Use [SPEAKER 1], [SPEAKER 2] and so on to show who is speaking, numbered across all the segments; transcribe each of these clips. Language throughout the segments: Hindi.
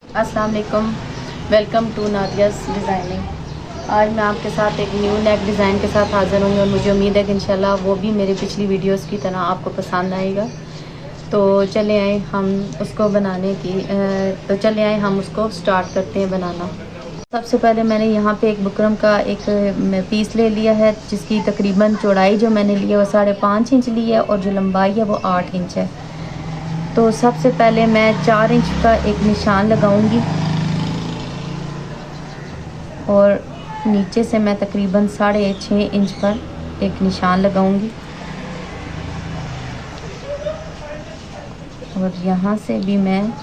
[SPEAKER 1] अस्सलाम वालेकुम, वेलकम टू नादियाज़ डिज़ाइनिंग। आज मैं आपके साथ एक न्यू नेक डिज़ाइन के साथ हाज़िर हूँ और मुझे उम्मीद है कि इंशाल्लाह वो भी मेरी पिछली वीडियोस की तरह आपको पसंद आएगा। तो चले आए हम उसको बनाने की तो चले आए हम उसको स्टार्ट करते हैं बनाना। सबसे पहले मैंने यहाँ पे एक बुकरम का एक पीस ले लिया है, जिसकी तकरीबन चौड़ाई जो मैंने ली है वो 5.5 इंच ली है और जो लंबाई है वो 8 इंच है। तो सबसे पहले मैं 4 इंच का एक निशान लगाऊंगी और नीचे से मैं तकरीबन 6.5 इंच पर एक निशान लगाऊंगी और यहाँ से भी मैं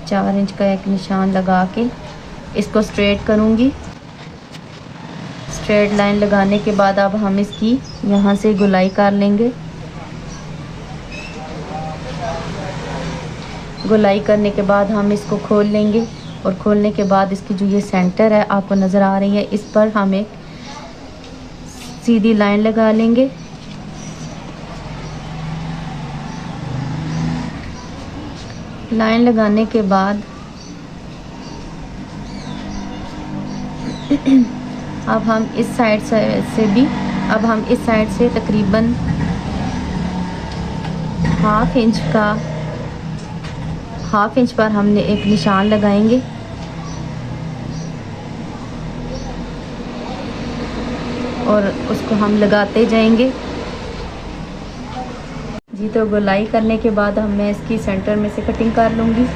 [SPEAKER 1] 4 इंच का एक निशान लगा के इसको स्ट्रेट करूंगी। स्ट्रेट लाइन लगाने के बाद अब हम इसकी यहाँ से गुलाई कर लेंगे। गुलाई करने के बाद हम इसको खोल लेंगे और खोलने के बाद इसकी जो ये सेंटर है आपको नज़र आ रही है, इस पर हम एक सीधी लाइन लगा लेंगे। लाइन लगाने के बाद अब हम इस साइड से भी अब हम इस साइड से तकरीबन हाफ इंच पर हमने एक निशान लगाएंगे और उसको हम लगाते जाएंगे। जी, तो गोलाई करने के बाद मैं इसकी सेंटर में से कटिंग कर लूँगी।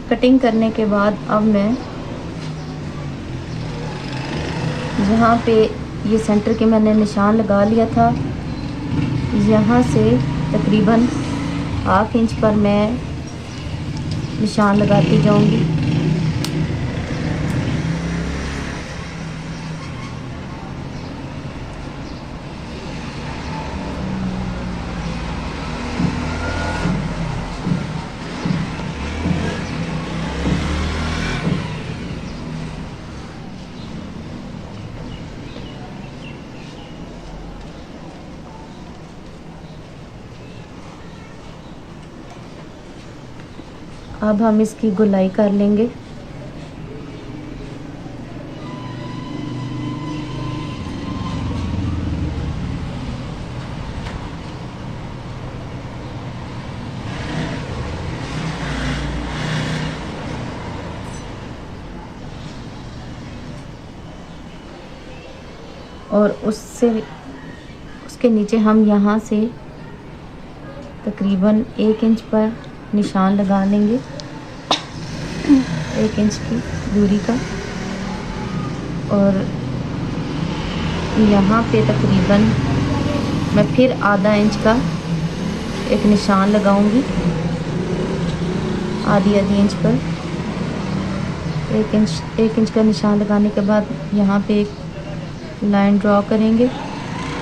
[SPEAKER 1] कटिंग करने के बाद अब मैं जहाँ पे ये सेंटर के मैंने निशान लगा लिया था, यहाँ से तकरीबन हाफ इंच पर मैं निशान लगाती जाऊँगी। अब हम इसकी गुलाई कर लेंगे। और उसके नीचे हम यहाँ से तकरीबन 1 इंच पर निशान लगा लेंगे, 1 इंच की दूरी का। और यहाँ पे तकरीबन मैं फिर आधा इंच का एक निशान लगाऊंगी, आधी इंच पर 1 इंच का निशान लगाने के बाद यहाँ पे एक लाइन ड्रॉ करेंगे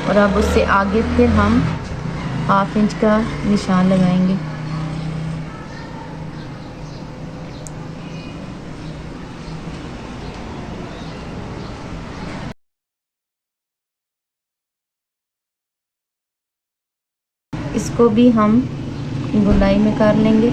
[SPEAKER 1] और अब उससे आगे फिर हम हाफ इंच का निशान लगाएंगे। इसको भी हम गुलाई में कर लेंगे।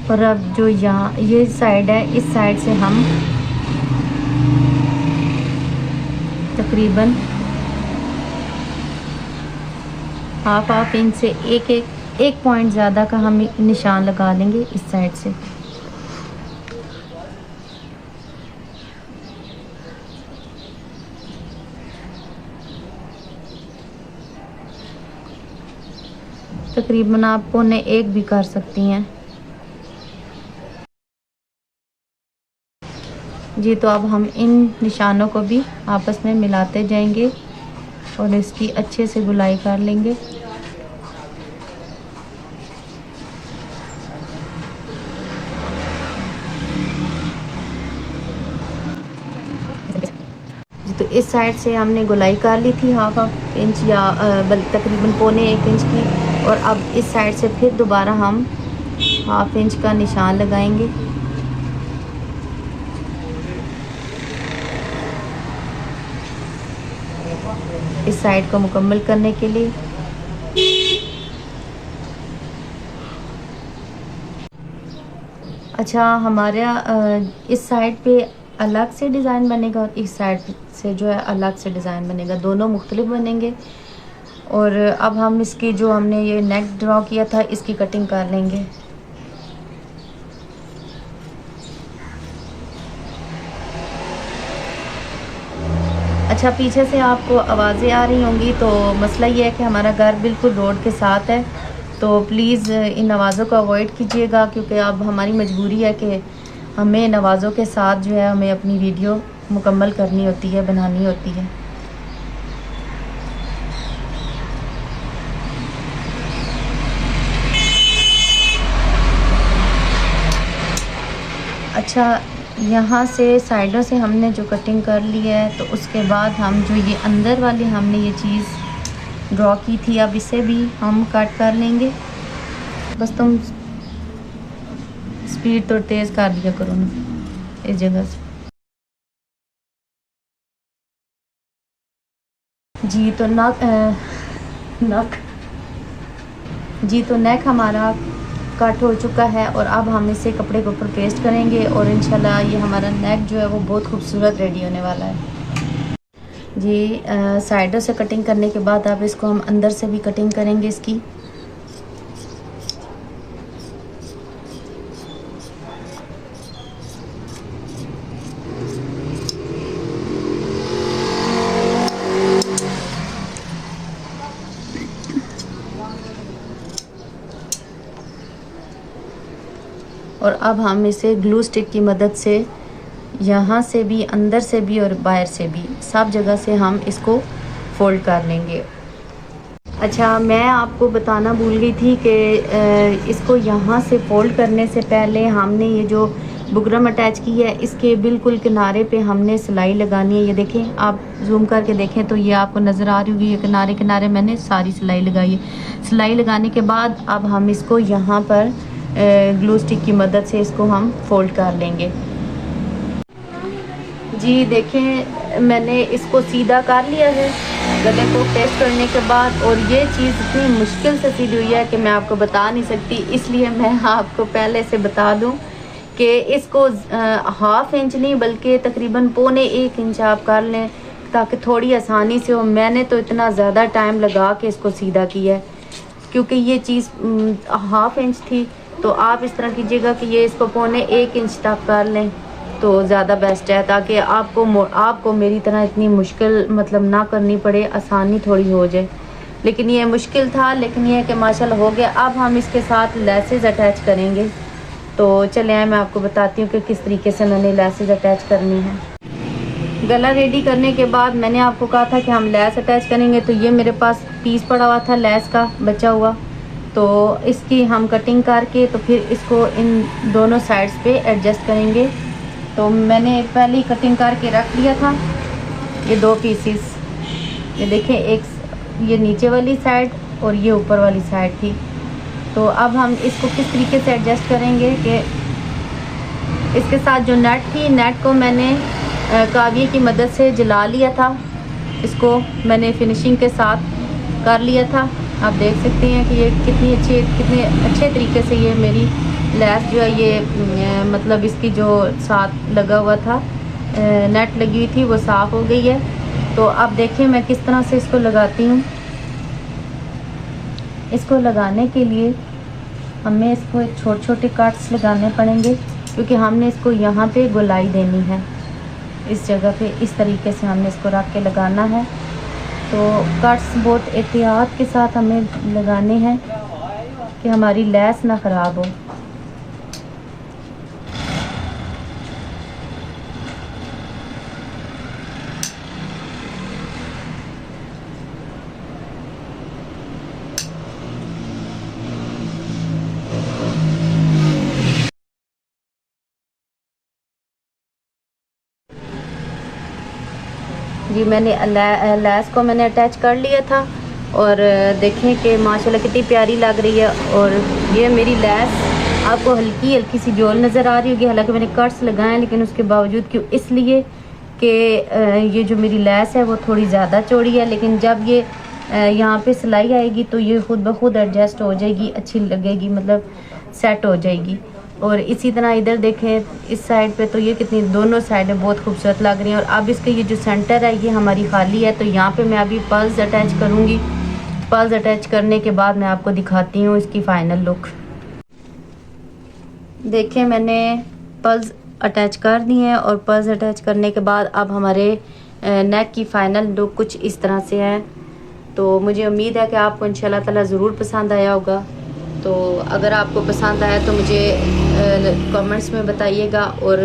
[SPEAKER 1] और अब जो यहाँ ये साइड है, इस साइड से हम तकरीबन हाफ इंच से एक पॉइंट ज़्यादा का हम निशान लगा लेंगे इस साइड से। तकरीबन आप 1.25 भी कर सकती हैं। जी, तो अब हम इन निशानों को भी आपस में मिलाते जाएंगे और इसकी अच्छे से गुलाई कर लेंगे। तो इस साइड से हमने गोलाई कर ली थी हाफ इंच या तकरीबन पौने 1 इंच की, और अब इस साइड से फिर दोबारा हम हाफ इंच का निशान लगाएंगे। इस साइड को मुकम्मल करने के लिए। अच्छा, हमारा इस साइड पे अलग से डिज़ाइन बनेगा और इस साइड से जो है अलग से डिज़ाइन बनेगा, दोनों मुख्तलिफ बनेंगे। और अब हम इसकी जो हमने ये नेक ड्रॉ किया था इसकी कटिंग कर लेंगे। अच्छा, पीछे से आपको आवाज़ें आ रही होंगी, तो मसला ये है कि हमारा घर बिल्कुल रोड के साथ है, तो प्लीज़ इन आवाज़ों को अवॉइड कीजिएगा, क्योंकि अब हमारी मजबूरी है कि हमें इन आवाज़ों के साथ जो है हमें अपनी वीडियो मुकम्मल करनी होती है, बनानी होती है। अच्छा, यहाँ से साइडों से हमने जो कटिंग कर ली है, तो उसके बाद हम जो ये अंदर वाली हमने ये चीज़ ड्रॉ की थी, अब इसे भी हम कट कर लेंगे। बस तुम स्पीड तो तेज़ कर दिया करो ना इस जगह से। जी तो नक जी तो नेक हमारा कट हो चुका है, और अब हम इसे कपड़े के ऊपर पेस्ट करेंगे और इंशाल्लाह ये हमारा नेक जो है वो बहुत खूबसूरत रेडी होने वाला है। जी साइडों से कटिंग करने के बाद अब इसको हम अंदर से भी कटिंग करेंगे इसकी। और अब हम इसे ग्लू स्टिक की मदद से यहाँ से भी, अंदर से भी और बाहर से भी, सब जगह से हम इसको फोल्ड कर लेंगे। अच्छा, मैं आपको बताना भूल गई थी कि इसको यहाँ से फोल्ड करने से पहले हमने ये जो बुकरम अटैच की है इसके बिल्कुल किनारे पे हमने सिलाई लगानी है। ये देखें, आप जूम करके देखें तो ये आपको नज़र आ रही होगी, ये किनारे किनारे मैंने सारी सिलाई लगाई है। सिलाई लगाने के बाद अब हम इसको यहाँ पर ग्लू स्टिक की मदद से इसको हम फोल्ड कर लेंगे। जी देखें, मैंने इसको सीधा कर लिया है गले को पेस्ट करने के बाद, और ये चीज़ इतनी मुश्किल से सीधी हुई है कि मैं आपको बता नहीं सकती, इसलिए मैं आपको पहले से बता दूं कि इसको हाफ इंच नहीं बल्कि तकरीबन पौने 1 इंच आप कर लें ताकि थोड़ी आसानी से हो। मैंने तो इतना ज़्यादा टाइम लगा के इसको सीधा किया है, क्योंकि ये चीज़ हाफ इंच थी, तो आप इस तरह कीजिएगा कि ये इसको पौने 1 इंच तक कर लें तो ज़्यादा बेस्ट है, ताकि आपको मेरी तरह इतनी मुश्किल मतलब ना करनी पड़े, आसानी थोड़ी हो जाए। लेकिन ये मुश्किल था, लेकिन ये कि माशाल्लाह हो गया। अब हम इसके साथ लेसेस अटैच करेंगे, तो चले आए मैं आपको बताती हूँ कि किस तरीके से मैंने लेसेस अटैच करनी है। गला रेडी करने के बाद मैंने आपको कहा था कि हम लेस अटैच करेंगे, तो ये मेरे पास पीस पड़ा हुआ था लेस का बचा हुआ, तो इसकी हम कटिंग करके तो फिर इसको इन दोनों साइड्स पे एडजस्ट करेंगे। तो मैंने पहले ही कटिंग करके रख लिया था ये 2 पीसीस। ये देखें, एक ये नीचे वाली साइड और ये ऊपर वाली साइड थी। तो अब हम इसको किस तरीके से एडजस्ट करेंगे कि इसके साथ जो नेट थी, नेट को मैंने काविये की मदद से जला लिया था। इसको मैंने फिनिशिंग के साथ कर लिया था। आप देख सकते हैं कि ये कितने अच्छे तरीके से ये मेरी लेस जो है ये मतलब इसकी जो साथ लगा हुआ था नेट लगी हुई थी वो साफ़ हो गई है। तो अब देखिए मैं किस तरह से इसको लगाती हूँ। इसको लगाने के लिए हमें इसको एक छोटे छोटे कट्स लगाने पड़ेंगे, क्योंकि हमने इसको यहाँ पे गोलाई देनी है। इस जगह पे इस तरीके से हमने इसको रख के लगाना है। तो कट्स बहुत एहतियात के साथ हमें लगाने हैं कि हमारी लेस ना ख़राब हो। जी मैंने लैस को मैंने अटैच कर लिया था और देखें कि माशाल्लाह कितनी प्यारी लग रही है। और ये मेरी लैस आपको हल्की हल्की सी जोल नज़र आ रही होगी, हालांकि मैंने कट्स लगाए हैं लेकिन उसके बावजूद क्यों, इसलिए कि ये जो मेरी लैस है वो थोड़ी ज़्यादा चौड़ी है, लेकिन जब ये यहाँ पे सिलाई आएगी तो ये खुद ब खुद एडजस्ट हो जाएगी, अच्छी लगेगी, मतलब सेट हो जाएगी। और इसी तरह इधर देखें इस साइड पे तो ये कितनी दोनों साइडें बहुत खूबसूरत लग रही हैं। और अब इसके ये जो सेंटर है ये हमारी खाली है, तो यहाँ पे मैं अभी पर्ल्स अटैच करूँगी। पर्ल्स अटैच करने के बाद मैं आपको दिखाती हूँ इसकी फ़ाइनल लुक। देखें मैंने पर्ल्स अटैच कर दी हैं और पर्ल्स अटैच करने के बाद अब हमारे नेक की फ़ाइनल लुक कुछ इस तरह से है। तो मुझे उम्मीद है कि आपको इंशाल्लाह ताला ज़रूर पसंद आया होगा। तो अगर आपको पसंद आया तो मुझे कमेंट्स में बताइएगा और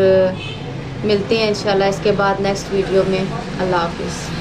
[SPEAKER 1] मिलते हैं इंशाल्लाह इसके बाद नेक्स्ट वीडियो में। अल्लाह हाफिज़।